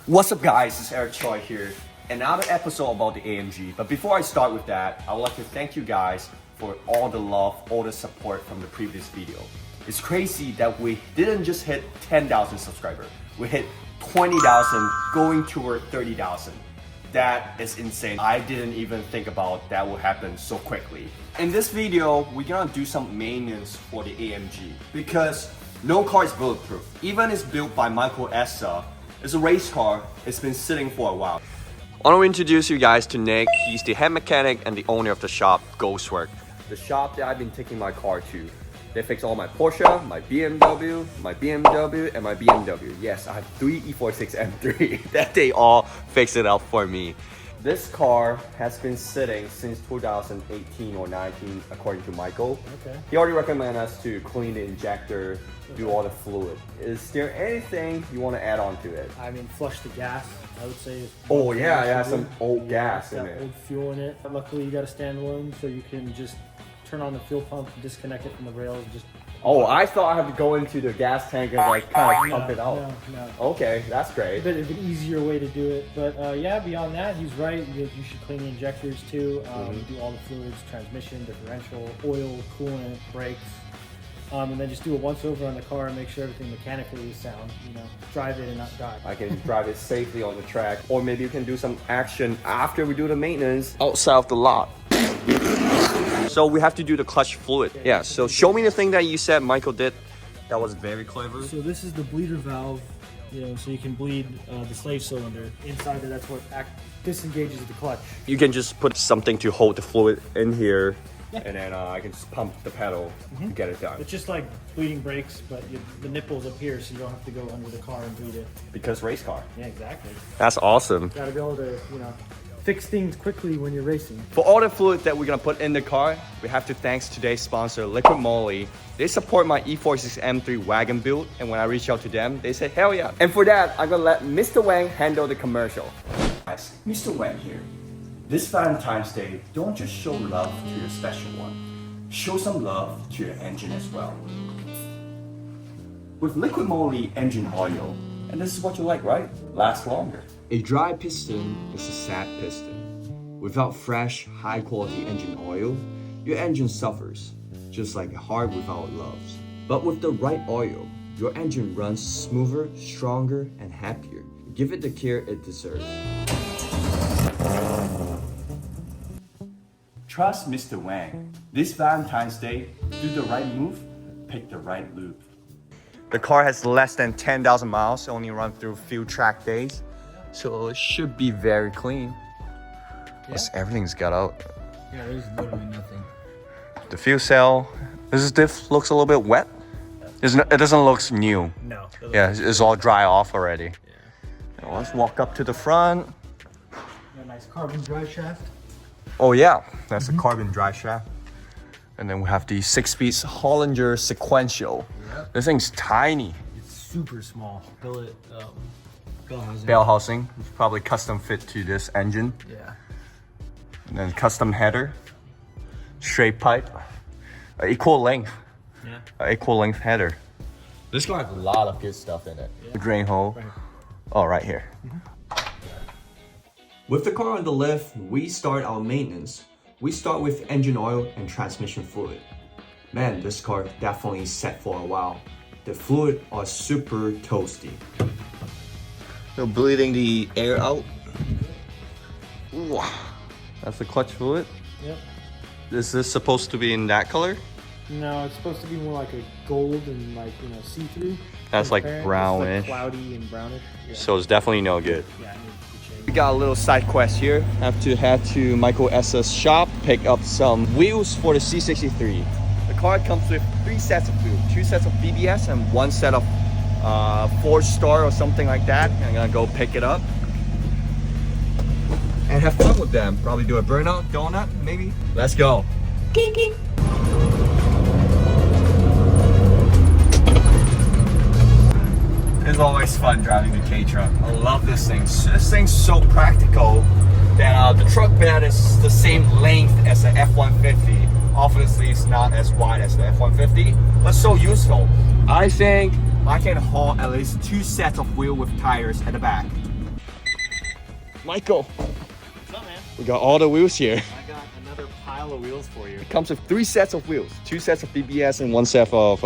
What's up guys, it's Eric Choi here. Another episode about the AMG. But before I start with that, I would like to thank you guys for all the love, all the support from the previous video. It's crazy that we didn't just hit 10,000 subscribers. We hit 20,000 going toward 30,000. That is insane. I didn't even think about that will happen so quickly. In this video, we're gonna do some maintenance for the AMG because no car is bulletproof. Even it's built by Michael Essa. It's a race car. It's been sitting for a while. I want to introduce you guys to Nick. He's the head mechanic and the owner of the shop, Ghostworx. The shop that I've been taking my car to. They fix all my Porsche, my BMW, and my BMW. Yes, I have 3 E46 M3 that they all fix it up for me. This car has been sitting since 2018 or 19, according to Michael. Okay. He already recommended us to clean the injector, do all the fluid. Is there anything you want to add on to it? I mean, flush the gas, I would say. Oh yeah, it has some old gas in it. Old fuel in it. Luckily, you got a standalone, so you can just turn on the fuel pump, disconnect it from the rails, just. Oh, I thought I had to go into the gas tank and like kind of pump it out. No. Okay, that's great. A bit of an easier way to do it, but yeah, beyond that, he's right. You should clean the injectors too. Do all the fluids, transmission, differential, oil, coolant, brakes, and then just do a once over on the car and make sure everything mechanically is sound. You know, drive it and not die. I can drive it safely on the track, or maybe you can do some action after we do the maintenance outside of the lot. So we have to do the clutch fluid. Yeah, so show me the thing that you said Michael did. That was very clever. So this is the bleeder valve, you know, so you can bleed the slave cylinder. Inside there, that's what disengages the clutch. You can just put something to hold the fluid in here, and then I can just pump the pedal to get it done. It's just like bleeding brakes, but the nipple's up here, so you don't have to go under the car and bleed it. Because race car. Yeah, exactly. That's awesome. Gotta be able to, you know, fix things quickly when you're racing. For all the fluid that we're gonna put in the car, we have to thank today's sponsor, Liqui Moly. They support my E46 M3 wagon build, and when I reach out to them, they say, hell yeah. And for that, I'm gonna let Mr. Wang handle the commercial. Guys, Mr. Wang here. This Valentine's Day, don't just show love to your special one. Show some love to your engine as well. With Liqui Moly engine oil, and this is what you like, right? Lasts longer. A dry piston is a sad piston. Without fresh, high-quality engine oil, your engine suffers, just like a heart without loves. But with the right oil, your engine runs smoother, stronger, and happier. Give it the care it deserves. Trust Mr. Wang. This Valentine's Day, do the right move, pick the right lube. The car has less than 10,000 miles, only run through few track days. So it should be very clean. Yeah. Everything's got out. Yeah, there's literally nothing. The fuel cell, this diff looks a little bit wet. It doesn't look new. No. Yeah, it's all dry off already. Yeah. Now let's walk up to the front. A nice carbon drive shaft. Oh yeah, that's a carbon drive shaft. And then we have the 6-piece Hollinger sequential. Yep. This thing's tiny. It's super small. Bell housing, it's probably custom fit to this engine. Yeah. And then custom header, straight pipe, equal length. Yeah. Equal length header. This car has a lot of good stuff in it. Yeah. The drain hole. Right here. With the car on the lift, we start our maintenance. We start with engine oil and transmission fluid. Man, this car definitely set for a while. The fluid are super toasty. So bleeding the air out. Ooh, that's the clutch fluid. Yep. Is this supposed to be in that color? No, it's supposed to be more like a gold and like, you know, see-through. That's like brownish. It's like cloudy and brownish. Yeah. So it's definitely no good. Yeah, it needs to change. We got a little side quest here. Have to head to Michael Essa's shop, pick up some wheels for the C63. The car comes with 3 sets of wheels, 2 sets of BBS and 1 set of 4-star or something like that. I'm gonna go pick it up and have fun with them. Probably do a burnout donut, maybe. Let's go. Kinky. It's always fun driving the K-truck. I love this thing. This thing's so practical that the truck bed is the same length as the F-150. Obviously, it's not as wide as the F-150, but so useful. I think I can haul at least 2 sets of wheel with tires at the back. Michael, What's up, man? we got all the wheels here. I got another pile of wheels for you. It comes with 3 sets of wheels, 2 sets of BBS and 1 set of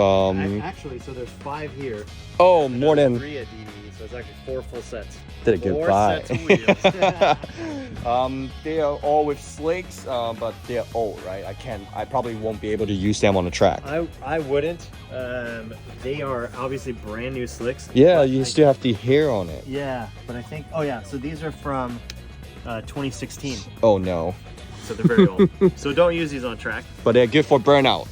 Actually, so there's 5 here. oh, more than 3 at DD, so it's actually 4 full sets. did a good 4 buy. sets of wheels. They are all with slicks, but they're old, right? I probably won't be able to use them on the track. I wouldn't. They are obviously brand new slicks. Yeah, but you still have the hair on it. Yeah, but I think, oh yeah, so these are from 2016. Oh no. So they're very old. So don't use these on track. But they're good for burnout.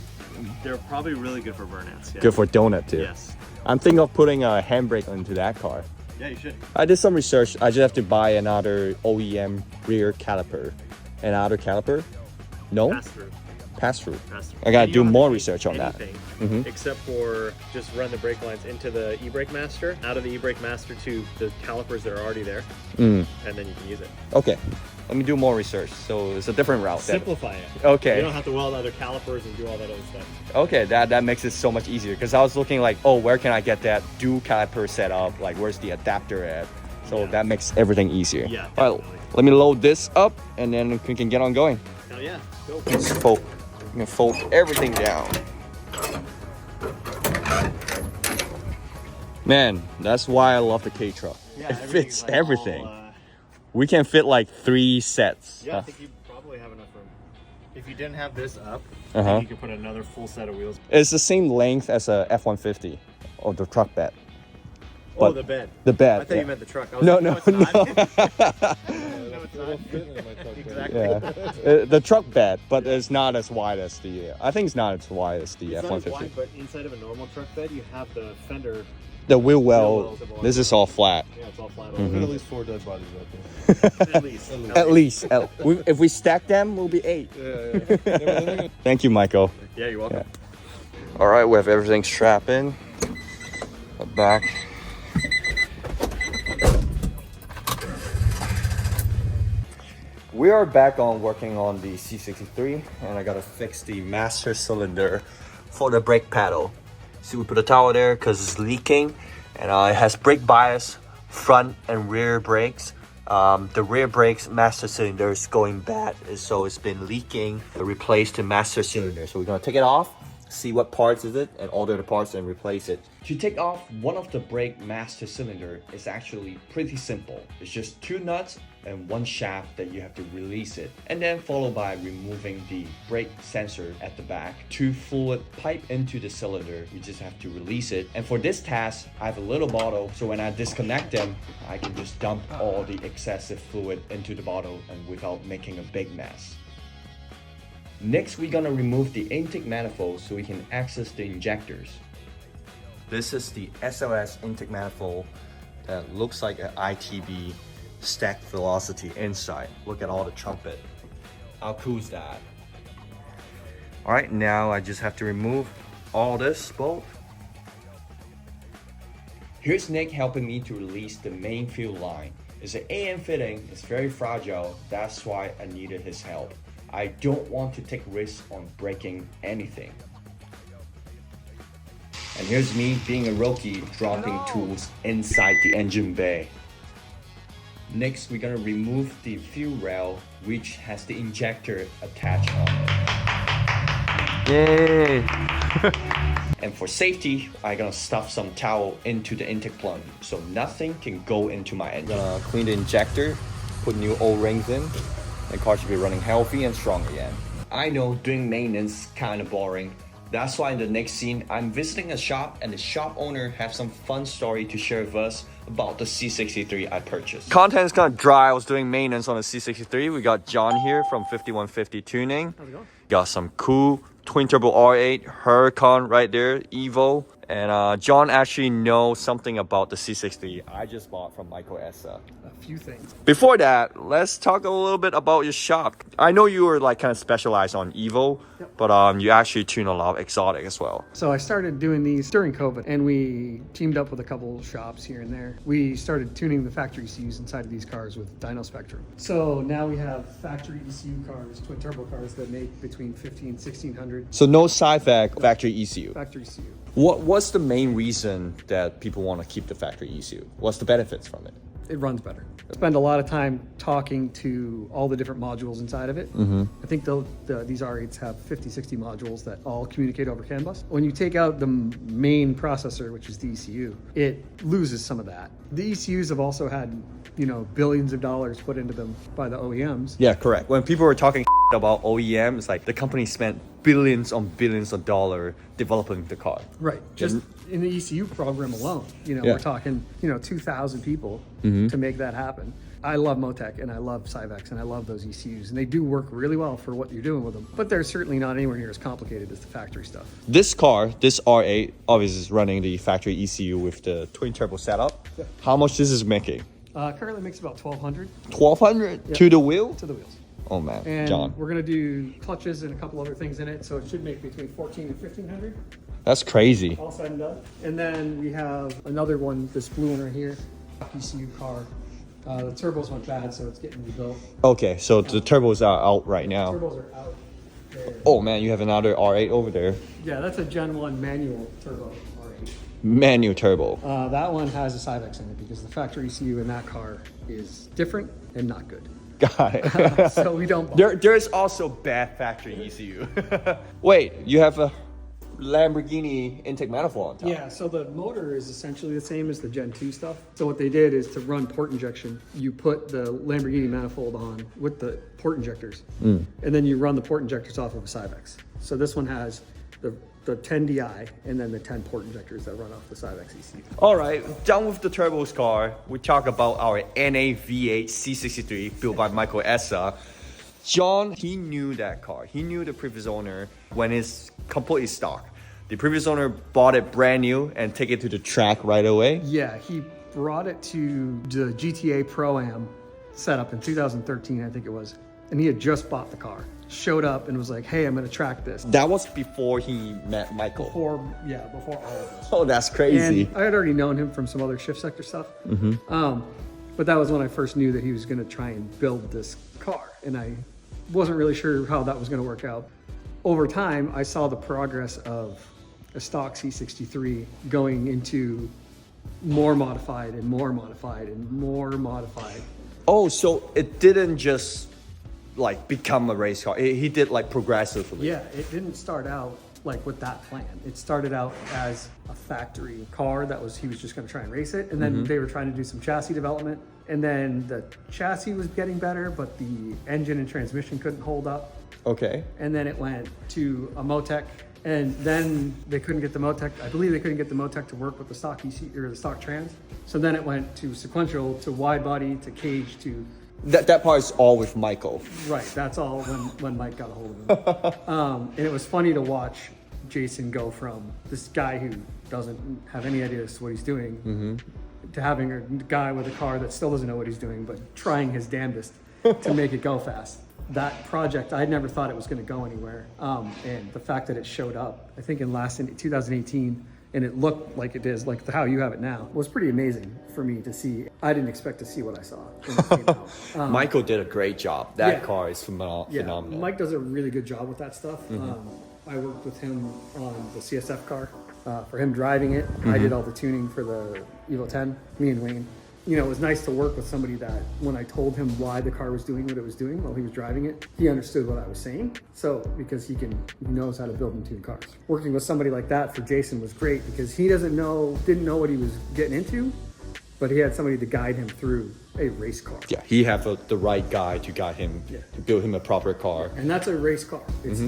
They're probably really good for burnouts. Yeah. Good for donut too. Yes. I'm thinking of putting a handbrake into that car. Yeah, you should. I did some research. I just have to buy another OEM rear caliper. Another caliper? No? Pass through. Pass through. Pass through. I gotta And you do don't have more to do research on that. anything Mhm. Except for just run the brake lines into the e-brake master, out of the e-brake master to the calipers that are already there, and then you can use it. Okay. Let me do more research. So it's a different route. then. Simplify it. Okay. You don't have to weld other calipers and do all that other stuff. Okay, that makes it so much easier because I was looking like, oh, where can I get that dual caliper set up? Like, where's the adapter at? So Yeah. that makes everything easier. Yeah, All right, definitely. let me load this up and then we can get on going. Hell yeah, go. Let's fold. I'm gonna fold everything down. Man, that's why I love the K truck. Yeah, It everything's fits like everything. all, We can fit like 3 sets. yeah, I think you probably have enough room. If you didn't have this up, I Uh-huh. think you could put another full set of wheels. It's the same length as a F-150 or the truck bed. Oh, But the bed. The bed. I thought yeah. you meant the truck. I was No, like, no, it's not. no. No, it's not. Exactly. Yeah, the truck bed, but it's not as wide as the. I think it's not as wide as the It's not as F-150. wide, but inside of a normal truck bed, you have the fender. The wheel well. wells have all- This is all flat. Yeah, it's all flat. Mhm. Over. At least 4 dead bodies out there. At least. At least, if we stack them, we'll be 8. Yeah. Thank you, Michael. Yeah, you're welcome. All right, we have everything strapped in. The back. We are back on working on the C63, and I gotta fix the master cylinder for the brake paddle. See, we put a towel there because it's leaking, and it has brake bias, front and rear brakes. The rear brakes master cylinder is going bad, so it's been leaking. To replace the master cylinder, so we're gonna take it off, see what parts is it, and order the parts and replace it. To take off one of the brake master cylinder is actually pretty simple. It's just 2 nuts and 1 shaft that you have to release it, and then followed by removing the brake sensor at the back. 2 fluid pipe into the cylinder, you just have to release it. And for this task, I have a little bottle, so when I disconnect them, I can just dump all the excessive fluid into the bottle and without making a big mess. Next, we're gonna remove the intake manifold so we can access the injectors. This is the SLS intake manifold that looks like an ITB stacked velocity inside. Look at all the trumpet. How cool is that? All right, now I just have to remove all this bolt. Here's Nick helping me to release the main fuel line. It's an AM fitting, it's very fragile, that's why I needed his help. I don't want to take risks on breaking anything. And here's me being a rookie dropping tools inside the engine bay. Next, we're gonna remove the fuel rail, which has the injector attached on it. Yay! And for safety, I'm gonna stuff some towel into the intake plug so nothing can go into my engine. Gonna clean the injector, put new O-rings in, and the car should be running healthy and strong again. I know doing maintenance kind of boring. That's why in the next scene, I'm visiting a shop and the shop owner has some fun story to share with us about the C63 I purchased. Content is kind of dry. I was doing maintenance on the C63. We got John here from 5150 Tuning. How's it going? Got some cool twin turbo R8 Huracan right there, Evo. And John actually knows something about the C63 I just bought from Michael Essa. A few things. Before that, let's talk a little bit about your shop. I know you were like kind of specialized on Evo, but you actually tune a lot of exotic as well. So I started doing these during COVID, and we teamed up with a couple shops here and there. We started tuning the factory ECUs inside of these cars with Dyno Spectrum. So now we have factory ECU cars, twin turbo cars that make between 15 and 1600 So no side factory ECU. factory ECU. What's the main reason that people want to keep the factory ECU? What's the benefits from it? It runs better. I spend a lot of time talking to all the different modules inside of it. I think these R8s have 50, 60 modules that all communicate over CAN bus. When you take out the main processor, which is the ECU, it loses some of that. The ECUs have also had, billions of dollars put into them by the OEMs. Yeah, correct. When people were talking about OEM, it's like the company spent billions on billions of dollars developing the car. Right. Just in the ECU program alone, we're talking, 2,000 people to make that happen. I love Motec and I love Cyvex and I love those ECUs, and they do work really well for what you're doing with them, but they're certainly not anywhere near as complicated as the factory stuff. This car, this R8, obviously is running the factory ECU with the twin turbo setup. Yeah. How much this is making? Currently makes about 1,200 1,200 to the wheel? to the wheels. Oh man, And John. we're going to do clutches and a couple other things in it, so it should make between 14 and 1,500 That's crazy. all said and done. And then we have another one, this blue one right here, ECU car. The turbos went bad, so it's getting rebuilt. Okay, so the turbos are out right now. Turbos are out there. Oh man, you have another R8 over there. Yeah, that's a Gen 1 manual turbo R8. Manual turbo. That one has a Cyvex in it because the factory ECU in that car is different and not good. Got it. So we don't bother. There's also bad factory ECU. Wait, you have a Lamborghini intake manifold on top. Yeah, so the motor is essentially the same as the Gen 2 stuff. So what they did is to run port injection, you put the Lamborghini manifold on with the port injectors, and then you run the port injectors off of a Cyvex. So this one has the 10 DI and then the 10 port injectors that run off the Cyvex ECU. All right, done with the turbos car. We talk about our NA V8 C63 built by Michael Essa. John, he knew that car. He knew the previous owner when it's completely stock. The previous owner bought it brand new and take it to the track right away. Yeah, he brought it to the GTA Pro-Am setup in 2013, I think it was. And he had just bought the car. Showed up and was like, hey, I'm gonna track this. That was before he met Michael. Before all of this. Oh, that's crazy. And I had already known him from some other shift sector stuff. But that was when I first knew that he was gonna try and build this car. And I wasn't really sure how that was gonna work out. Over time, I saw the progress of a stock C63 going into more modified and more modified and more modified. Oh, so it didn't just like become a race car. He did like progressively. Yeah, it didn't start out like with that plan. It started out as a factory car that he was just going to try and race it. And then they were trying to do some chassis development. And then the chassis was getting better, but the engine and transmission couldn't hold up. Okay. And then it went to a Motec. And then they couldn't get the Motec. I believe they couldn't get the Motec to work with the stock EC or the stock trans. So then it went to sequential, to wide body, to cage, to That part is all with Michael. right. That's all when Mike got a hold of him. And it was funny to watch Jason go from this guy who doesn't have any idea as to what he's doing to having a guy with a car that still doesn't know what he's doing, but trying his damnedest to make it go fast. That project, I never thought it was going to go anywhere. And the fact that it showed up, I think in 2018, and it looked like it is, like how you have it now, was pretty amazing for me to see. I didn't expect to see what I saw when it came out. Michael did a great job. That yeah. car is phenomenal. Mike does a really good job with that stuff. I worked with him on the CSF car, for him driving it. I did all the tuning for the Evo 10, me and Wayne. You know, it was nice to work with somebody that when I told him why the car was doing what it was doing while he was driving it, he understood what I was saying. So, because he knows how to build and tune cars. Working with somebody like that for Jason was great because he didn't know what he was getting into, but he had somebody to guide him through a race car. Yeah, he have the right guy to guide him, to build him a proper car. And that's a race car.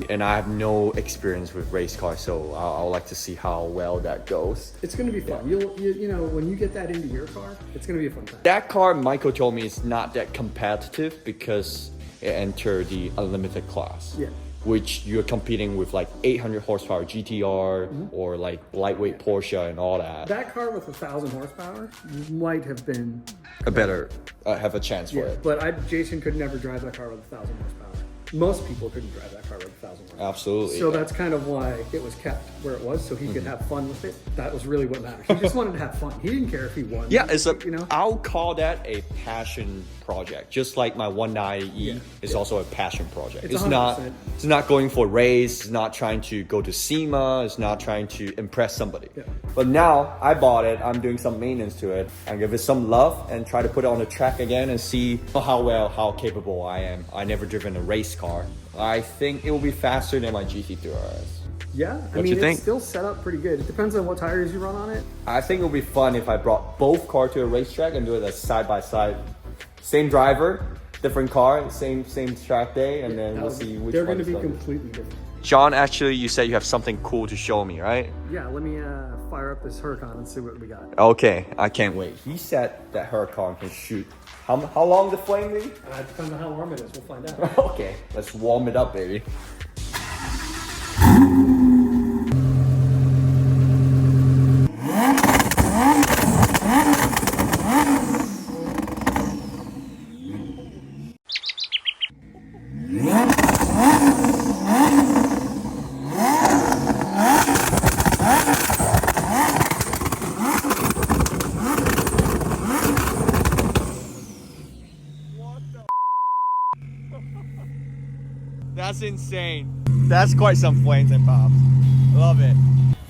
And I have no experience with race cars, so I would like to see how well that goes. It's going to be fun. You know, when you get that into your car, it's going to be a fun time. That car, Michael told me, is not that competitive because it entered the unlimited class. Yeah. Which you're competing with like 800 horsepower GTR or like lightweight Porsche and all that. That car with 1,000 horsepower might have been A better, have a chance for it. But Jason could never drive that car with 1,000 horsepower. most people couldn't drive that car with 1,000 horsepower. Absolutely. So that's kind of why it was kept where it was, so he could have fun with it. That was really what mattered. He just wanted to have fun. He didn't care if he won. Yeah, it's a, you know. I'll call that a passion project. Just like my 190E is also a passion project. It's It's not going for a race. It's not trying to go to SEMA. It's not trying to impress somebody. Yeah. But now I bought it. I'm doing some maintenance to it and give it some love and try to put it on the track again and see how capable I am. I never driven a race car. I think it will be faster than my GT3 RS. Yeah, I What mean, you think? it's still set up pretty good. It depends on what tires you run on it. I think it would be fun if I brought both cars to a racetrack and do it as side by side. Same driver, different car, same track day, and then we'll see which They're one going to is be better. completely different. John, actually, you said you have something cool to show me, right? Yeah, let me fire up this Huracan and see what we got. Okay, I can't wait. He said that Huracan can shoot. How long the flame be? It depends on how warm it is. We'll find out. Okay, let's warm it up, baby. That's insane. That's quite some flames and pops. Love it.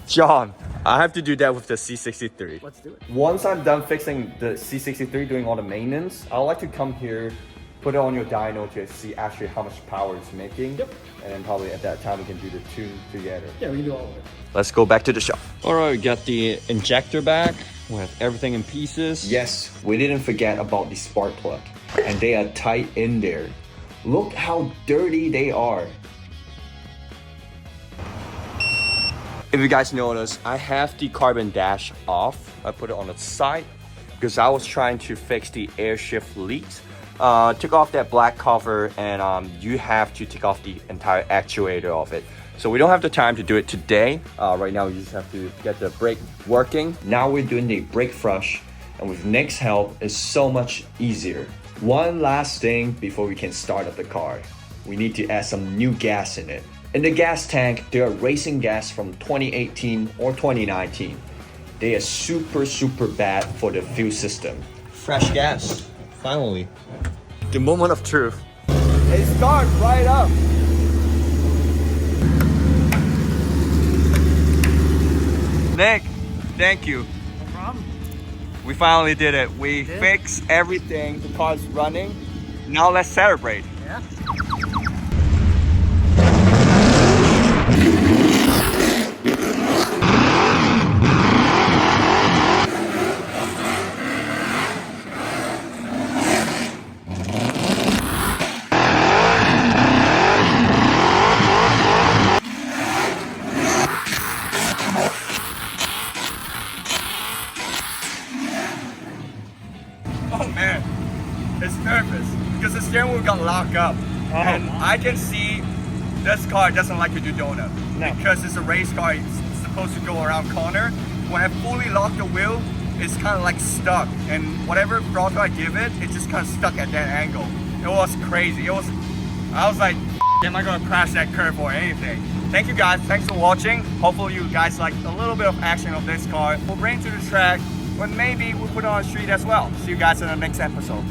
John, I have to do that with the C63. Let's do it. Once I'm done fixing the C63, doing all the maintenance, I'd like to come here, put it on your dyno to see actually how much power it's making. Yep. And then probably at that time we can do the tune together. Yeah, we can do all of it. Let's go back to the shop. All right, we got the injector back. We have everything in pieces. Yes, we didn't forget about the spark plug. And they are tight in there. Look how dirty they are. If you guys notice, I have the carbon dash off. I put it on the side because I was trying to fix the air shift leaks. Took off that black cover and you have to take off the entire actuator of it. So we don't have the time to do it today. Right now, we just have to get the brake working. Now we're doing the brake flush, and with Nick's help, it's so much easier. One last thing before we can start up the car. We need to add some new gas in it. In the gas tank, there are racing gas from 2018 or 2019. They are super bad for the fuel system. Fresh gas, finally. The moment of truth. It starts right up. Nick, thank you. No problem. We finally did it. We fixed everything. The car's running. Now let's celebrate. Yeah. Oh man, it's nervous because the steering wheel got locked up. And I can see this car doesn't like to do donut. No. Because it's a race car, it's supposed to go around corner. When I fully lock the wheel, it's kind of like stuck. And whatever throttle I give it, it's just kind of stuck at that angle. It was crazy. I was like, am I gonna crash that curve or anything? Thank you guys, thanks for watching. Hopefully you guys like a little bit of action of this car. We'll bring it to the track, but maybe we'll put it on the street as well. See you guys in the next episode.